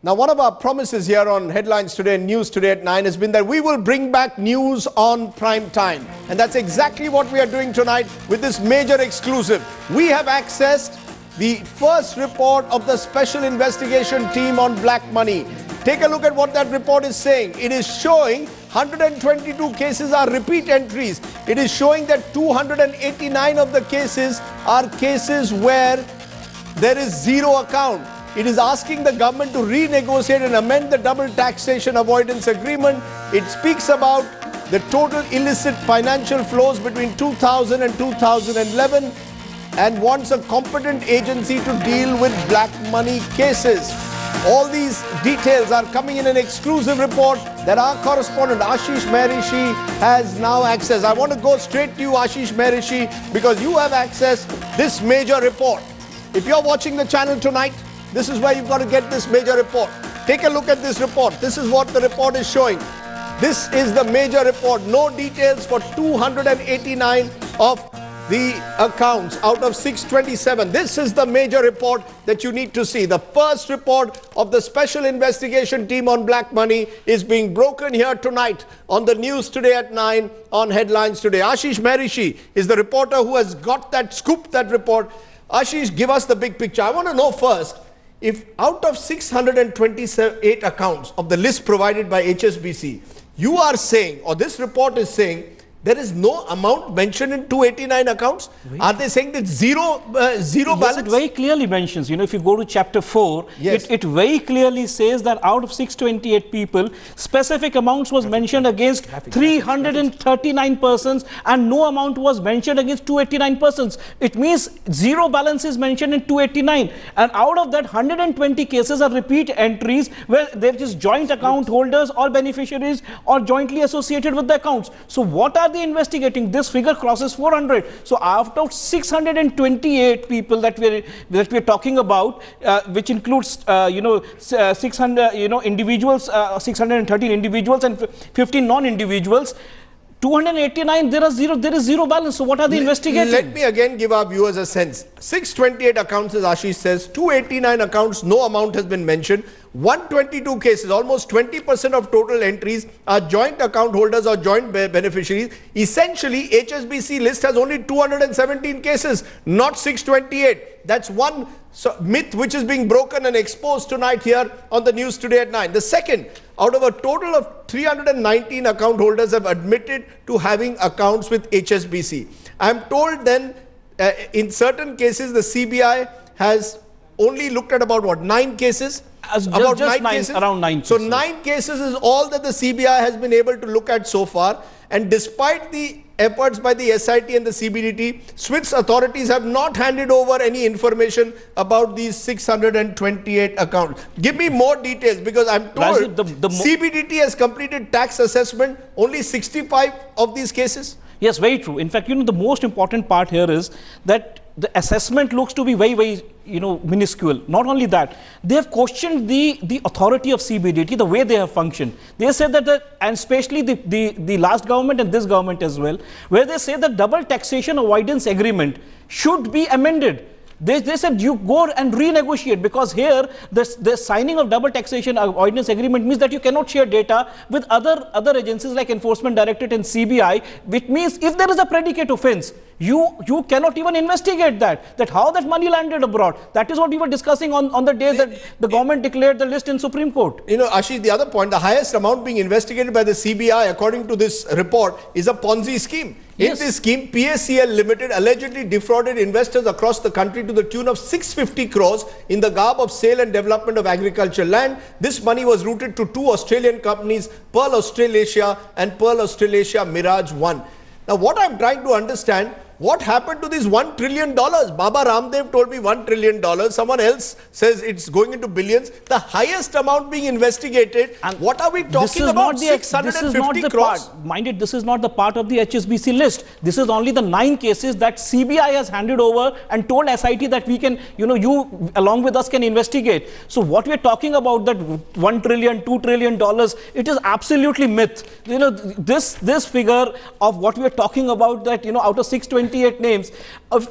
Now, one of our promises here on Headlines Today and News Today at 9 has been that we will bring back news on prime time. And that's exactly what we are doing tonight with this major exclusive. We have accessed the first report of the Special Investigation Team on black money. Take a look at what that report is saying. It is showing 122 cases are repeat entries. It is showing that 289 of the cases are cases where there is zero account. It is asking the government to renegotiate and amend the double taxation avoidance agreement. It speaks about the total illicit financial flows between 2000 and 2011 and wants a competent agency to deal with black money cases. All these details are coming in an exclusive report that our correspondent Ashish Maharishi has now accessed. I want to go straight to you, Ashish Maharishi, because you have accessed this major report. If you're watching the channel tonight, this is where you've got to get this major report. Take a look at this report. This is what the report is showing. This is the major report. No details for 289 of the accounts out of 627. This is the major report that you need to see. The first report of the Special Investigation Team on black money is being broken here tonight on the News Today at 9 on Headlines Today. Ashish Maharishi is the reporter who has got that scoop, that report. Ashish, give us the big picture. I want to know first, if out of 628 accounts of the list provided by HSBC, you are saying, or this report is saying, there is no amount mentioned in 289 accounts. Wait. Are they saying that zero balance? Yes, it very clearly mentions, if you go to chapter 4, yes, it very clearly says that out of 628 people, specific amounts was mentioned against 339 persons and no amount was mentioned against 289 persons. It means zero balance is mentioned in 289. And out of that, 120 cases are repeat entries where there is joint account holders or beneficiaries or jointly associated with the accounts. So what are they investigating? This figure crosses 400. So out of 628 people that we're talking about, which includes 600 individuals, 613 individuals and 15 non-individuals, 289, there is zero balance. So what are they investigating? Let me again give our viewers a sense. 628 accounts, as Ashish says, 289 accounts, no amount has been mentioned. 122 cases, almost 20% of total entries are joint account holders or joint beneficiaries. Essentially, HSBC list has only 217 cases, not 628. That's one myth which is being broken and exposed tonight here on the News Today at 9. The second, out of a total of 319 account holders have admitted to having accounts with HSBC. I am told then in certain cases the CBI has only looked at about what, 9 cases? Around 9 cases. So 9 cases is all that the CBI has been able to look at so far. And despite the efforts by the SIT and the CBDT, Swiss authorities have not handed over any information about these 628 accounts. Give me more details, because I'm told CBDT has completed tax assessment only 65 of these cases. Yes, very true. In fact, the most important part here is that the assessment looks to be very, very, minuscule. Not only that, they have questioned the authority of CBDT, the way they have functioned. They said that, and especially the last government and this government as well, where they say the double taxation avoidance agreement should be amended. They said you go and renegotiate, because here the signing of double taxation avoidance agreement means that you cannot share data with other agencies like Enforcement Directorate and CBI, which means if there is a predicate offense, you cannot even investigate that how that money landed abroad. That is what we were discussing on the day that the government declared the list in Supreme Court. Ashish, the other point, the highest amount being investigated by the CBI, according to this report, is a Ponzi scheme. Yes. In this scheme, PACL Limited allegedly defrauded investors across the country to the tune of 650 crores in the garb of sale and development of agricultural land. This money was routed to 2 Australian companies, Pearl Australasia and Pearl Australasia Mirage 1. Now, what I'm trying to understand, what happened to these $1 trillion? Baba Ramdev told me $1 trillion. Someone else says it's going into billions. The highest amount being investigated. And what are we talking about? 650 crores. Mind it, this is not the part of the HSBC list. This is only the 9 cases that CBI has handed over and told SIT that we can, you along with us can investigate. So what we're talking about, that $1 trillion, $2 trillion, it is absolutely myth. This figure of what we're talking about, that, out of 620 628 names.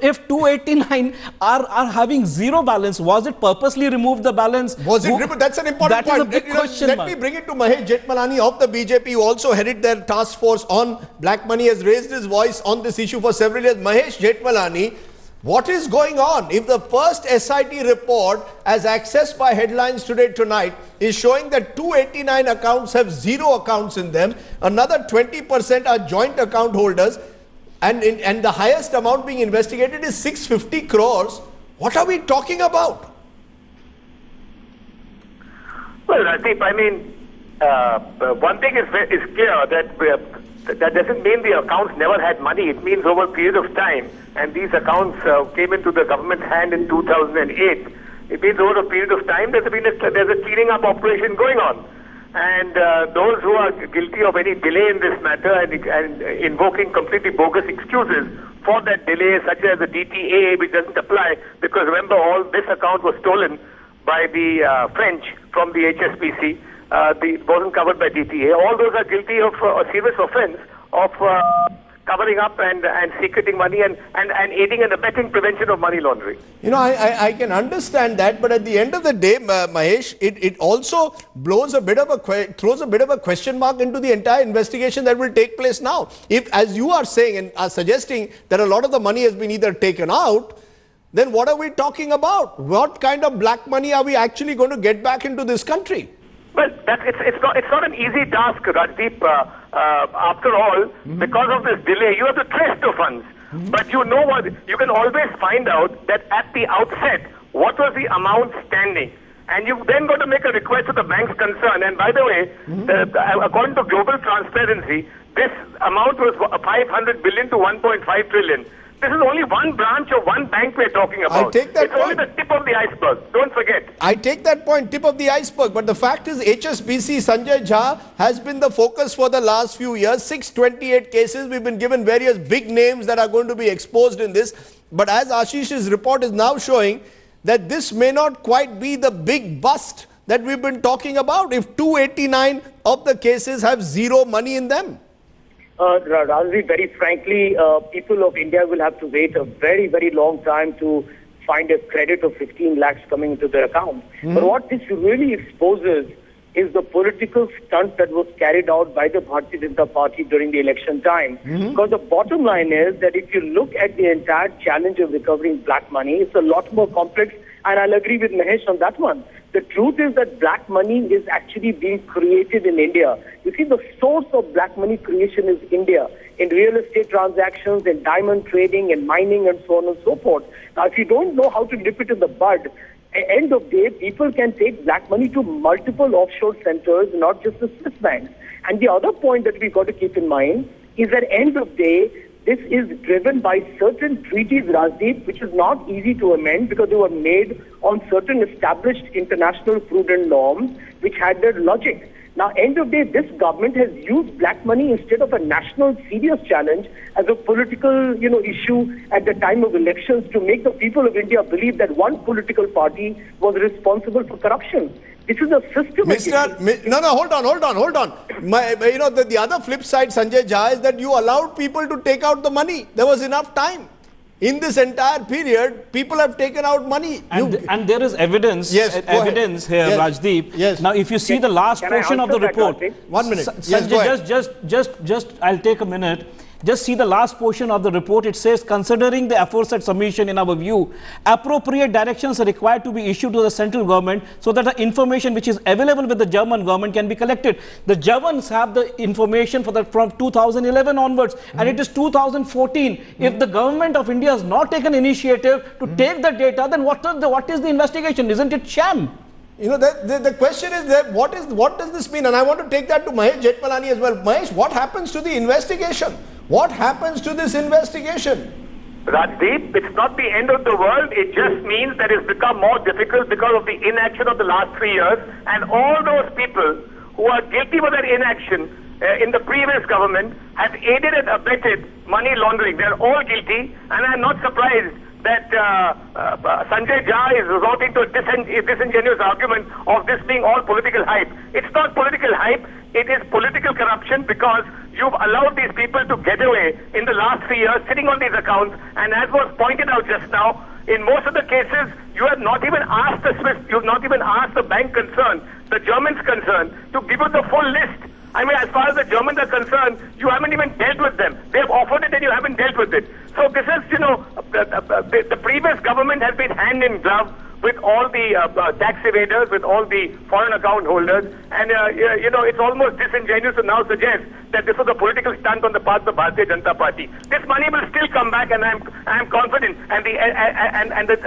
If 289 are having zero balance, was it purposely removed the balance? Was it removed? That's an important point. That is a big question. Let me bring it to Mahesh Jethmalani of the BJP, who also headed their task force on black money, has raised his voice on this issue for several years. Mahesh Jethmalani, what is going on? If the first SIT report, as accessed by Headlines Today tonight, is showing that 289 accounts have zero accounts in them, another 20% are joint account holders, and the highest amount being investigated is 650 crores, what are we talking about? Well, Rajiv, I mean, one thing is clear, that doesn't mean the accounts never had money. It means over a period of time, and these accounts came into the government's hand in 2008. It means over a period of time there's a cleaning up operation going on. And those who are guilty of any delay in this matter and invoking completely bogus excuses for that delay, such as the DTA, which doesn't apply, because remember, all this account was stolen by the French from the HSBC. It wasn't covered by DTA. All those are guilty of a serious offense of covering up and secreting money and aiding and abetting prevention of money laundering. You know, I can understand that, but at the end of the day, Mahesh, it also throws a bit of a question mark into the entire investigation that will take place now. If, as you are saying and are suggesting, that a lot of the money has been either taken out, then what are we talking about? What kind of black money are we actually going to get back into this country? Well, it's not an easy task, Rajdeep. After all, because of this delay, you have to trace the funds. But you know what? You can always find out that at the outset, what was the amount standing. And you've then got to make a request to the banks concerned. And by the way, according to Global Transparency, this amount was 500 billion to 1.5 trillion. This is only one branch of one bank we're talking about. I take that point. It's only the tip of the iceberg. Don't forget. I take that point, tip of the iceberg. But the fact is, HSBC, Sanjay Jha, has been the focus for the last few years. 628 cases. We've been given various big names that are going to be exposed in this. But as Ashish's report is now showing, that this may not quite be the big bust that we've been talking about if 289 of the cases have zero money in them. Razi, very frankly, people of India will have to wait a very, very long time to find a credit of 15 lakhs coming into their account. But what this really exposes is the political stunt that was carried out by the Bharatiya Janata Party during the election time. Because the bottom line is that if you look at the entire challenge of recovering black money, it's a lot more complex, and I'll agree with Mahesh on that one. The truth is that black money is actually being created in India. You see, the source of black money creation is India, in real estate transactions, in diamond trading, in mining, and so on and so forth. Now, if you don't know how to nip it in the bud, at the end of the day, people can take black money to multiple offshore centers, not just the Swiss banks. And the other point that we've got to keep in mind is that at the end of the day, this is driven by certain treaties, Rajdeep, which is not easy to amend because they were made on certain established international prudent norms which had their logic. Now, end of the day, this government has used black money instead of a national serious challenge as a political, issue at the time of elections to make the people of India believe that one political party was responsible for corruption. This is a systematic... hold on. The other flip side, Sanjay Jha, is that you allowed people to take out the money. There was enough time. In this entire period, people have taken out money. And there is evidence, here, Rajdeep. Yes. Now, if you see the last portion of the report... 1 minute. Sanjay, I'll take a minute. Just see the last portion of the report. It says, considering the aforesaid submission, in our view, appropriate directions are required to be issued to the central government so that the information which is available with the German government can be collected. The Germans have the information from 2011 onwards, and it is 2014. If the government of India has not taken initiative to take the data, then what is the investigation? Isn't it sham? The question is that what does this mean? And I want to take that to Mahesh Jethmalani as well. Mahesh, what happens to the investigation? What happens to this investigation? Rajdeep, it's not the end of the world. It just means that it's become more difficult because of the inaction of the last 3 years. And all those people who are guilty of that inaction in the previous government have aided and abetted money laundering. They're all guilty, and I'm not surprised that Sanjay Jha is resorting to a disingenuous argument of this being all political hype. It's not political hype. It is political corruption because you've allowed these people to get away in the last 3 years sitting on these accounts, and as was pointed out just now, in most of the cases, you have not even asked the Swiss, you have not even asked the bank concerned, the Germans concerned, to give you the full list. I mean, as far as the Germans are concerned, you haven't even dealt with them. They have offered it and you haven't dealt with it. So this is, the previous government has been hand in glove with all the tax evaders, with all the foreign account holders, and it's almost disingenuous to now suggest that this was a political stunt on the part of the Bharatiya Janata Party. This money will still come back, and I am confident. And the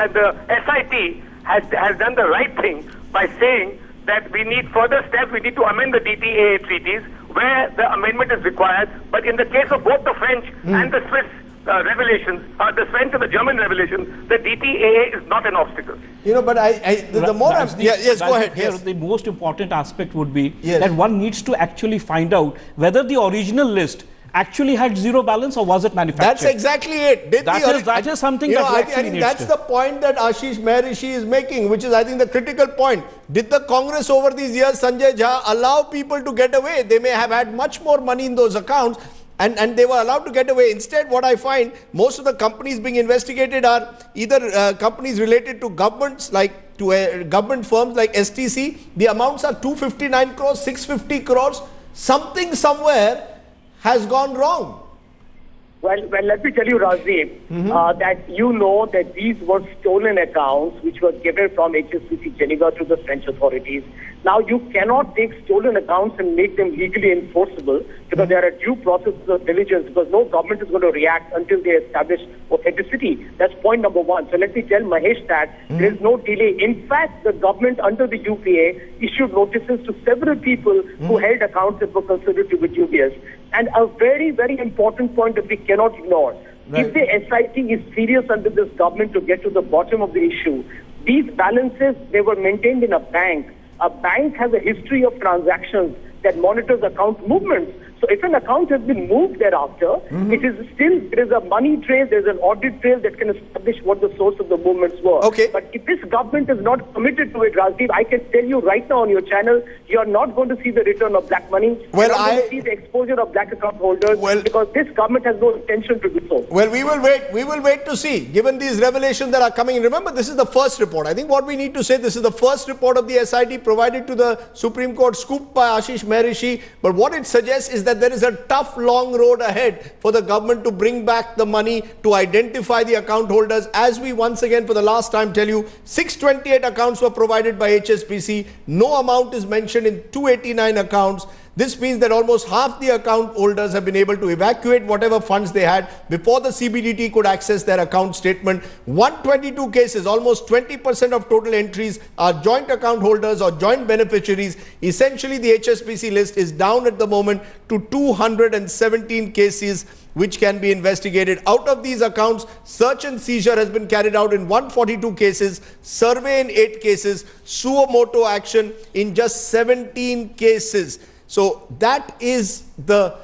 SIT has done the right thing by saying that we need further steps. We need to amend the DTAA treaties where the amendment is required. But in the case of both the French and the Swiss revelations, the French and the German revelations, the DTAA is not an obstacle. But the more I'm... Yes, go ahead. Here, yes. The most important aspect would be yes. that one needs to actually find out whether the original list actually had zero balance or was it manufactured. That's exactly it. That is something that I think that's the point that Ashish Mehrishi is making, which is, I think, the critical point. Did the Congress over these years, Sanjay Jha, allow people to get away? They may have had much more money in those accounts, and they were allowed to get away. Instead, what I find, most of the companies being investigated are either companies related to governments, like to government firms like STC. The amounts are 259 crores, 650 crores. Something somewhere has gone wrong. Well, let me tell you, Rajiv, that that these were stolen accounts which were given from HSBC Geneva to the French authorities. Now, you cannot take stolen accounts and make them legally enforceable because there are due processes of diligence, because no government is going to react until they establish authenticity. That's point number one. So let me tell Mahesh that there is no delay. In fact, the government under the UPA issued notices to several people who held accounts that were considered to be dubious. And a very, very important point that we cannot ignore. Right. If the SIT is serious under this government to get to the bottom of the issue, these balances, they were maintained in a bank. A bank has a history of transactions that monitors account movements. So if an account has been moved thereafter, it is still, there is a money trail, there is an audit trail that can establish what the source of the movements were. Okay. But if this government is not committed to it, Rajdeep, I can tell you right now on your channel, you are not going to see the return of black money. Well, you are not going to see the exposure of black account holders because this government has no intention to do so. Well, we will wait. We will wait to see. Given these revelations that are coming, remember, this is the first report. I think what we need to say, this is the first report of the SIT provided to the Supreme Court, scooped by Ashish Mehrishi. But what it suggests is that there is a tough, long road ahead for the government to bring back the money, to identify the account holders. As we once again, for the last time, tell you, 628 accounts were provided by HSBC. No amount is mentioned in 289 accounts. This means that almost half the account holders have been able to evacuate whatever funds they had before the CBDT could access their account statement. 122 cases, almost 20% of total entries, are joint account holders or joint beneficiaries. Essentially, the HSBC list is down at the moment to 217 cases which can be investigated. Out of these accounts, search and seizure has been carried out in 142 cases, survey in 8 cases, suo motu action in just 17 cases. So that is the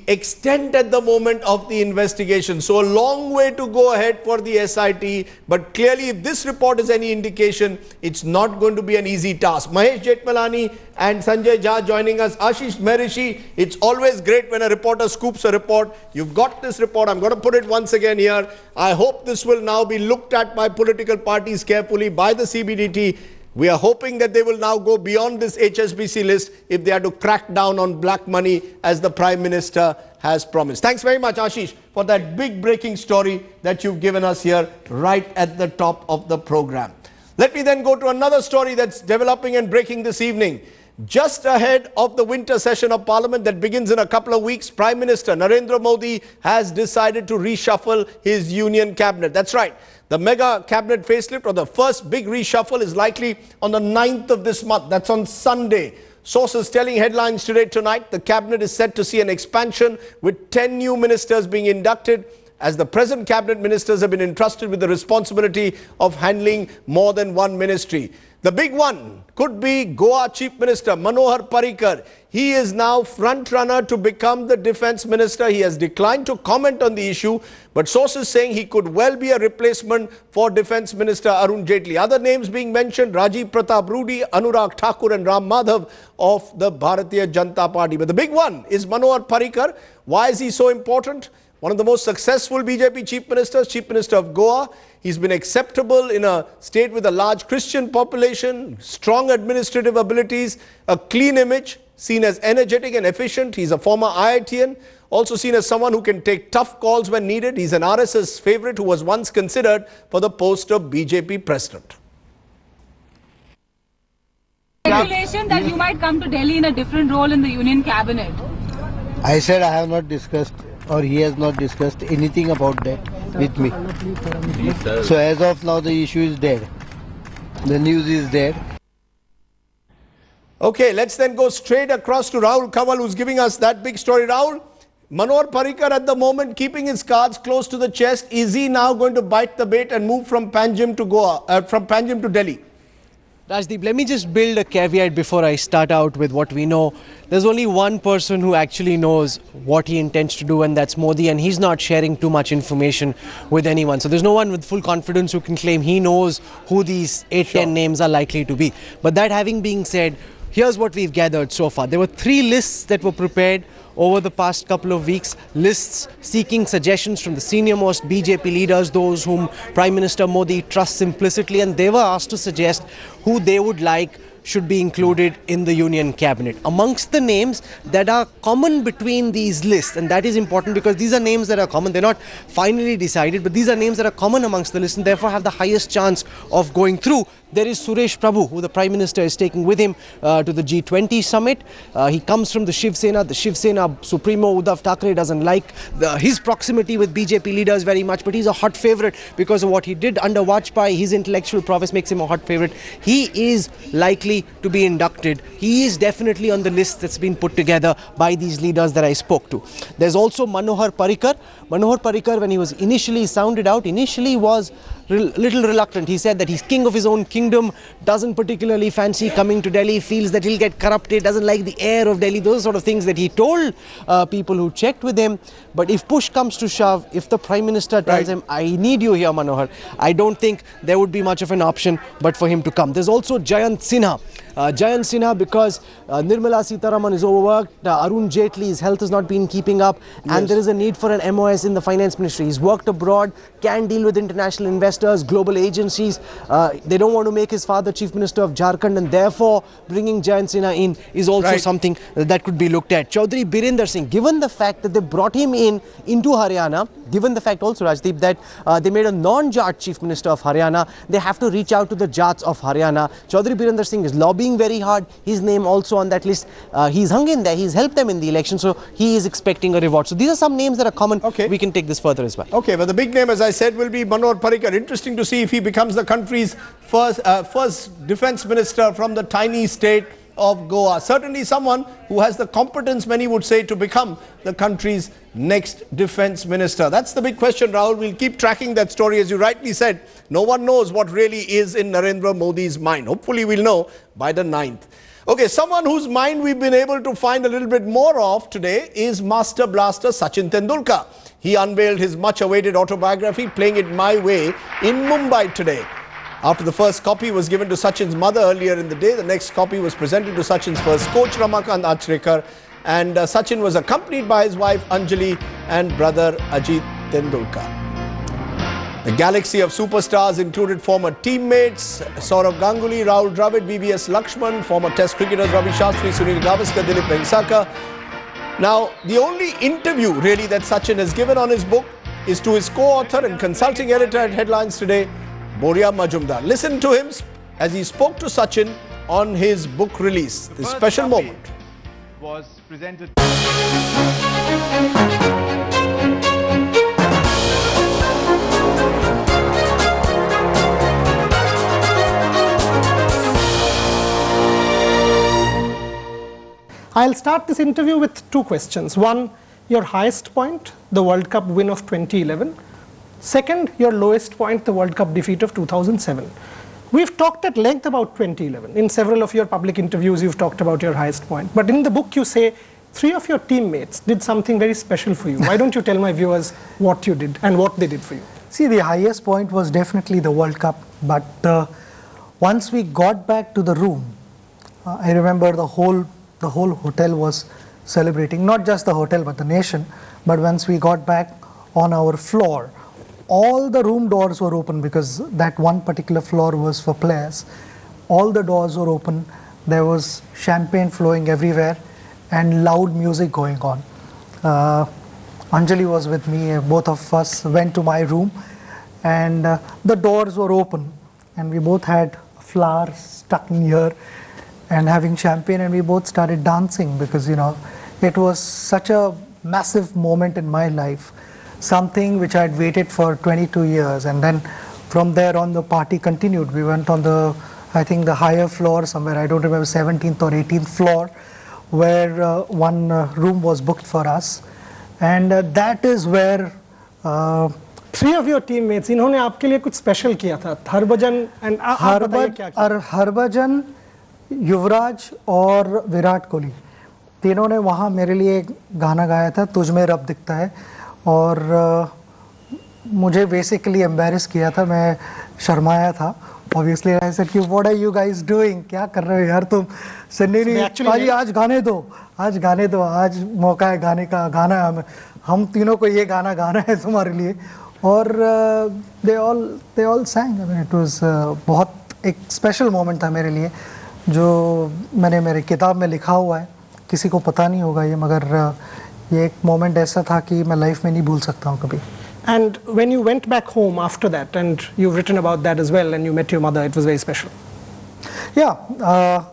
extent at the moment of the investigation. So a long way to go ahead for the SIT, but clearly if this report is any indication, it's not going to be an easy task. Mahesh Jethmalani and Sanjay Jha joining us. Ashish Mehrishi, it's always great when a reporter scoops a report. You've got this report. I'm going to put it once again here. I hope this will now be looked at by political parties carefully, by the CBDT. We are hoping that they will now go beyond this HSBC list if they are to crack down on black money as the Prime Minister has promised. Thanks very much, Ashish, for that big breaking story that you've given us here right at the top of the program. Let me then go to another story that's developing and breaking this evening. Just ahead of the winter session of Parliament that begins in a couple of weeks, Prime Minister Narendra Modi has decided to reshuffle his union cabinet. That's right. The mega cabinet facelift, or the first big reshuffle, is likely on the 9th of this month. That's on Sunday. Sources telling Headlines Today tonight, the cabinet is set to see an expansion with 10 new ministers being inducted, as the present cabinet ministers have been entrusted with the responsibility of handling more than one ministry. The big one could be Goa Chief Minister Manohar Parrikar. He is now front runner to become the defense minister. He has declined to comment on the issue, but sources saying he could well be a replacement for Defence Minister Arun Jaitley. Other names being mentioned: Rajiv Pratap Rudy, Anurag Thakur and Ram Madhav of the Bharatiya Janata Party. But the big one is Manohar Parrikar. Why is he so important? one of the most successful BJP Chief Ministers, Chief Minister of Goa. He's been acceptable in a state with a large Christian population, strong administrative abilities, a clean image, seen as energetic and efficient. He's a former IITian, also seen as someone who can take tough calls when needed. He's an RSS favorite who was once considered for the post of BJP president. Speculation that you might come to Delhi in a different role in the Union Cabinet. I said I have not discussed, or he has not discussed anything about that with me. So as of now the issue is dead. The news is dead. Okay, let's then go straight across to Rahul Kanwal, who's giving us that big story. Rahul, Manohar Parrikar at the moment keeping his cards close to the chest. Is he now going to bite the bait and move from Panjim to from Panjim to Delhi? Rajdeep, let me just build a caveat before I start out with what we know. There's only one person who actually knows what he intends to do, and that's Modi, and he's not sharing too much information with anyone. So there's no one with full confidence who can claim he knows who these 8-10 names are likely to be. But that having been said, here's what we've gathered so far. There were 3 lists that were prepared over the past couple of weeks, lists seeking suggestions from the senior most BJP leaders, those whom Prime Minister Modi trusts implicitly, and they were asked to suggest who they would like should be included in the Union Cabinet. Amongst the names that are common between these lists, and that is important because these are names that are common, they're not finally decided, but these are names that are common amongst the list and therefore have the highest chance of going through. There is Suresh Prabhu, who the Prime Minister is taking with him to the G20 summit. He comes from the Shiv Sena. The Shiv Sena Supremo Uddhav Thackeray doesn't like his proximity with BJP leaders very much, but he's a hot favourite because of what he did under Vajpayee. His intellectual prowess makes him a hot favourite. He is likely to be inducted. He is definitely on the list that's been put together by these leaders that I spoke to. There's also Manohar Parrikar. Manohar Parrikar, when he was initially sounded out, was little reluctant. He said that he's king of his own kingdom, doesn't particularly fancy coming to Delhi, feels that he'll get corrupted, doesn't like the air of Delhi. Those sort of things that he told people who checked with him. But if push comes to shove, if the Prime Minister tells him, I need you here, Manohar, I don't think there would be much of an option but for him to come. There's also Jayant Sinha. Jayant Sinha, because Nirmala Sitharaman is overworked, Arun Jaitley's health has not been keeping up, and there is a need for an MOS in the Finance Ministry. He's worked abroad, can deal with international investors, global agencies. They don't want to make his father Chief Minister of Jharkhand, and therefore bringing Jayant Sinha in is also something that could be looked at. Chaudhary Birender Singh, given the fact that they brought him into Haryana, given the fact also, Rajdeep, that they made a non-Jat Chief Minister of Haryana, they have to reach out to the Jats of Haryana. Chaudhary Birender Singh is lobbying very hard. His name also on that list. He's hung in there. He's helped them in the election, so he is expecting a reward. So these are some names that are common. Okay. We can take this further as well. Okay, but the big name, as I said, will be Manohar Parrikar. Interesting to see if he becomes the country's first defence minister from the tiny state of Goa. Certainly someone who has the competence, many would say, to become the country's next defence minister. That's the big question, Rahul. We'll keep tracking that story. As you rightly said, no one knows what really is in Narendra Modi's mind. Hopefully we'll know by the 9th. Okay, someone whose mind we've been able to find a little bit more of today is Master Blaster Sachin Tendulkar. He unveiled his much-awaited autobiography, Playing It My Way, in Mumbai today. After the first copy was given to Sachin's mother earlier in the day, the next copy was presented to Sachin's first coach, Ramakant Achrekar, and Sachin was accompanied by his wife Anjali and brother Ajit Tendulkar. The galaxy of superstars included former teammates Saurav Ganguly, Rahul Dravid, VVS Lakshman, former test cricketers Ravi Shastri, Sunil Gavaskar, Dilip Vengsaka. Now, the only interview really that Sachin has given on his book is to his co-author and consulting editor at Headlines Today, Boria Majumdar. Listen to him as he spoke to Sachin on his book release. This special moment was presented. I'll start this interview with 2 questions. One, your highest point, the World Cup win of 2011. Second, your lowest point, the World Cup defeat of 2007. We've talked at length about 2011. In several of your public interviews, you've talked about your highest point. But in the book, you say 3 of your teammates did something very special for you. Why don't you tell my viewers what you did and what they did for you? See, the highest point was definitely the World Cup. But once we got back to the room, I remember the whole hotel was celebrating. Not just the hotel, but the nation. But once we got back, on our floor. All the room doors were open because that one particular floor was for players. All the doors were open. There was champagne flowing everywhere and loud music going on. Anjali was with me. Both of us went to my room, and the doors were open, and we both had flowers stuck in here and having champagne, and we both started dancing because, you know, it was such a massive moment in my life, something which I had waited for 22 years. And then from there on, the party continued. We went on the, I think, the higher floor somewhere, I don't remember, 17th or 18th floor, where one room was booked for us. And that is where three of your teammates, इन्होंने आपके लिए कुछ special किया था, Harbhajan and आप बताइए क्या किया? हरभजन, युवराज और विराट कोहली, तीनों ने वहाँ मेरे लिए गाना गाया था, तुझ में रब दिखता है, और मुझे बेसिकली एम्बैरेस किया था, मैं शर्माया था. Obviously I said कि what are you guys doing, क्या कर रहे हो यार तुम, सन्नी आज गाने दो, आज गाने दो, आज मौका है गाने का, गाना है, हम तीनों को ये गाना गाना है तुम्हारे लिए. और they all sang. I mean, it was बहुत एक स्पेशल मोमेंट था मेरे लिए, जो मैंने मेरे किताब में लिखा हुआ है. किसी को पता नहीं होगा ये, मगर ये एक मोमेंट ऐसा था कि मैं लाइफ में नहीं भूल सकता हूँ कभी. And when you went back home after that, and you've written about that as well, and you met your mother, it was very special. Yeah,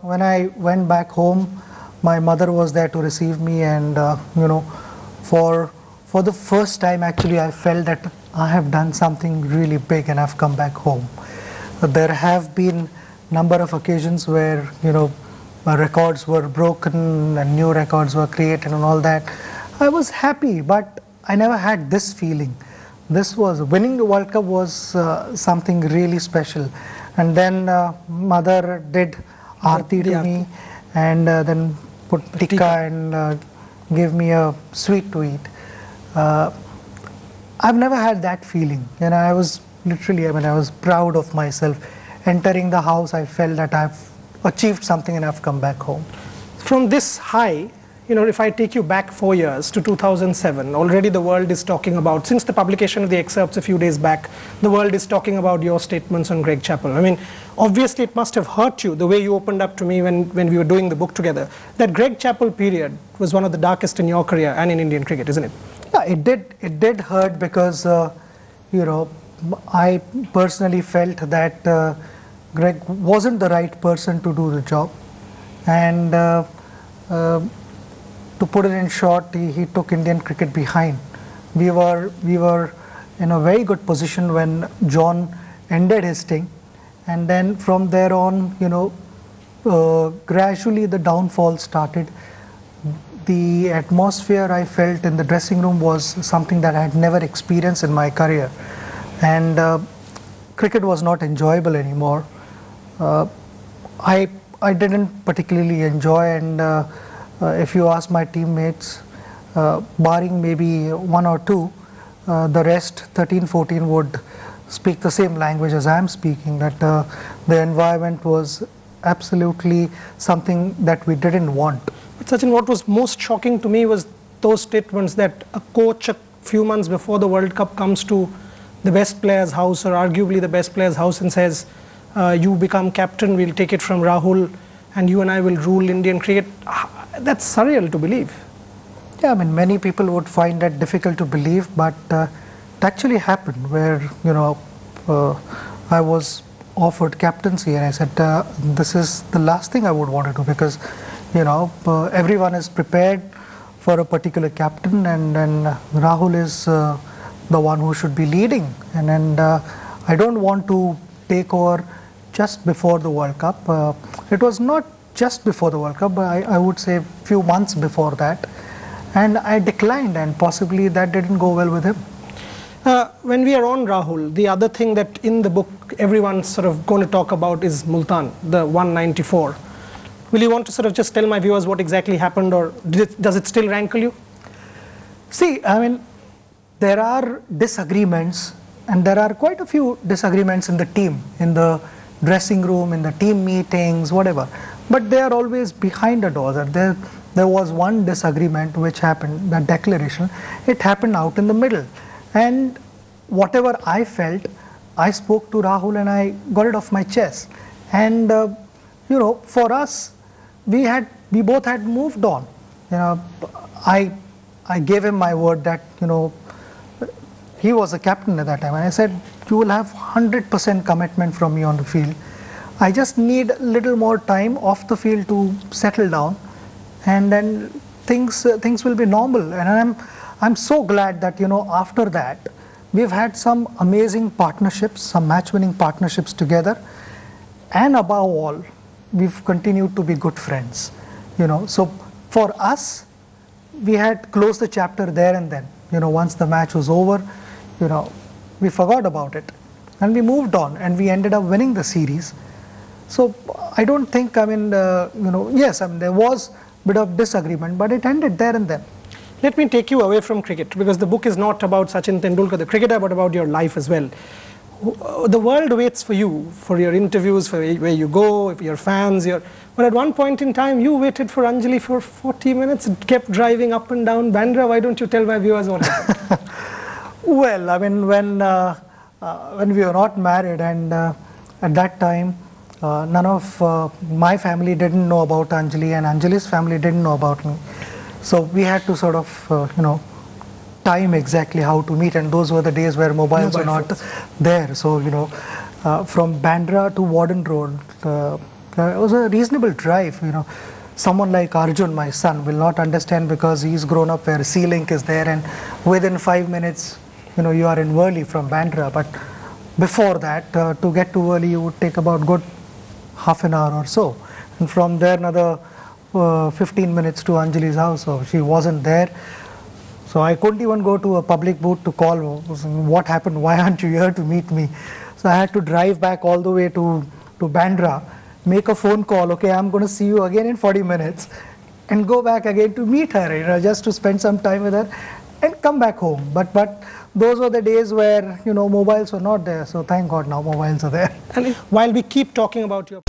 when I went back home, my mother was there to receive me, and you know, for the first time actually I felt that I have done something really big and I've come back home. There have been number of occasions where, you know, my records were broken and new records were created and all that. I was happy, but I never had this feeling. This was, winning the World Cup was something really special. And then mother did aarti to me, and then put tikka and gave me a sweet to eat. I've never had that feeling, and I was literally, I mean, I was proud of myself. Entering the house, I felt that I've achieved something and I've come back home. From this high, you know, if I take you back 4 years to 2007, already the world is talking about, since the publication of the excerpts a few days back, the world is talking about your statements on Greg Chappell. I mean, obviously it must have hurt you, the way you opened up to me when we were doing the book together. That Greg Chappell period was one of the darkest in your career and in Indian cricket, isn't it? Yeah, it did hurt because, you know, I personally felt that Greg wasn't the right person to do the job. And to put it in short, he took Indian cricket behind. We were in a very good position when John ended his stint, and then from there on, you know, gradually the downfall started. The atmosphere I felt in the dressing room was something that I had never experienced in my career, and cricket was not enjoyable anymore. I didn't particularly enjoy, and if you ask my teammates, barring maybe one or two, the rest 13, 14 would speak the same language as I am speaking, that the environment was absolutely something that we didn't want. But Sachin, what was most shocking to me was those statements that a coach a few months before the World Cup comes to the best player's house, or arguably the best player's house, and says, you become captain, we'll take it from Rahul, and you and I will rule Indian cricket. That's surreal to believe. Yeah, I mean, many people would find that difficult to believe, but it actually happened where, you know, I was offered captaincy, and I said, this is the last thing I would want to do, because, you know, everyone is prepared for a particular captain, and Rahul is the one who should be leading, and I don't want to take over just before the World Cup. It was not just before the World Cup, but I would say a few months before that, and I declined, and possibly that didn't go well with him. When we are on Rahul, the other thing that in the book everyone's sort of going to talk about is Multan, the 194. Will you want to sort of just tell my viewers what exactly happened, or does it still rankle you? See, I mean, there are disagreements, and there are quite a few disagreements in the team, in the dressing room, in the team meetings, whatever. But they are always behind the doors. There was one disagreement which happened, that declaration, it happened out in the middle. And whatever I felt, I spoke to Rahul and I got it off my chest. And you know, for us, we both had moved on. You know, I gave him my word that, you know, he was a captain at that time, and I said, you will have 100% commitment from me on the field. I just need a little more time off the field to settle down, and then things will be normal. And I'm so glad that, you know, after that, we've had some amazing partnerships, some match-winning partnerships together, and above all, we've continued to be good friends. You know, so for us, we had closed the chapter there and then. You know, once the match was over, you know, we forgot about it and we moved on and we ended up winning the series. So I don't think, I mean, you know, yes, I mean, there was a bit of disagreement, but it ended there and then. Let me take you away from cricket, because the book is not about Sachin Tendulkar, the cricketer, but about your life as well. The world waits for you, for your interviews, for where you go, your fans. But at one point in time, you waited for Anjali for 40 minutes, kept driving up and down Bandra. Why don't you tell my viewers what happened? Well, I mean, when we were not married, and at that time, none of my family didn't know about Anjali, and Anjali's family didn't know about me. So we had to sort of, you know, time exactly how to meet, and those were the days where mobiles were not there. So, you know, from Bandra to Warden Road, it was a reasonable drive. You know, someone like Arjun, my son, will not understand because he's grown up where Sea-Link is there, and within 5 minutes, you know, you are in Worli from Bandra. But before that, to get to Worli, you would take about good half an hour or so, and from there another 15 minutes to Anjali's house. So she wasn't there. So I couldn't even go to a public booth to call what happened, why aren't you here to meet me? So I had to drive back all the way to Bandra, make a phone call, okay, I'm going to see you again in 40 minutes, and go back again to meet her, you know, just to spend some time with her and come back home. But those were the days where, you know, mobiles were not there. So thank God now mobiles are there. And while we keep talking about your